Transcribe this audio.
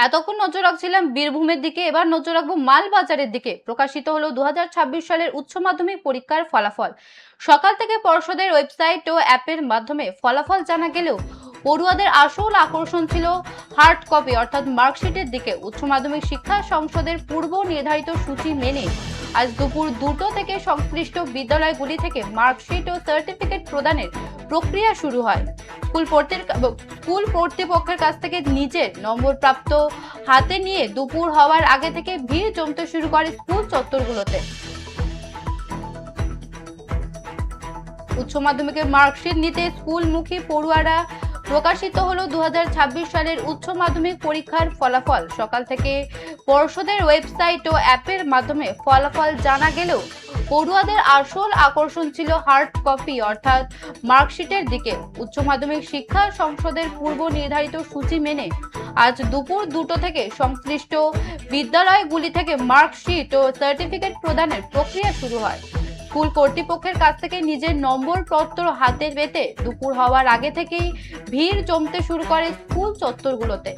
এতক্ষণ নজর রাখছিলাম বীরভূমের দিকে, এবার নজর রাখবো মালবাজারের দিকে। প্রকাশিত হলো 2026 সালের উচ্চ মাধ্যমিক পরীক্ষার ফলাফল। সকাল থেকে পর্ষদের ওয়েবসাইট ও অ্যাপের মাধ্যমে ফলাফল জানা গেলেও পড়ুয়াদের আসল আকর্ষণ ছিল হার্ড কপি অর্থাৎ মার্কশিটের দিকে। উচ্চ মাধ্যমিক শিক্ষা সংসদের পূর্ব নির্ধারিত সূচি মেনে আজ দুপুর 2টো থেকে সংশ্লিষ্ট বিদ্যালয়গুলি থেকে মার্কশিট ও সার্টিফিকেট প্রদানের প্রক্রিয়া শুরু হয়। স্কুল কর্তৃপক্ষের কাছ থেকে নিজের নম্বর প্রাপ্ত হাতে নিয়ে দুপুর হওয়ার আগে থেকে ভিড় জমতে শুরু করে স্কুল চত্বরগুলোতে। উচ্চ মাধ্যমিকের মার্কশিট নিতে স্কুলমুখী পড়ুয়ারা। প্রকাশিত হলো 2026 সালের উচ্চ মাধ্যমিক পরীক্ষার ফলাফল। সকাল থেকে পর্ষদের ওয়েবসাইট ও অ্যাপের মাধ্যমে ফলাফল জানা গেলেও পড়ুয়াদের আসল আকর্ষণ ছিল হার্ড কপি অর্থাৎ মার্কশিটের দিকে। উচ্চ মাধ্যমিক শিক্ষা সংসদের পূর্ব নির্ধারিত সূচি মেনে আজ দুপুর 2টো থেকে সংশ্লিষ্ট বিদ্যালয়গুলি থেকে মার্কশিট ও সার্টিফিকেট প্রদানের প্রক্রিয়া শুরু হয়। স্কুল কর্তৃপক্ষের কাছ থেকে নিজের নম্বরপত্র হাতে পেতে দুপুর হওয়ার আগে থেকেই ভিড় জমতে শুরু করে স্কুল চত্বরগুলোতে।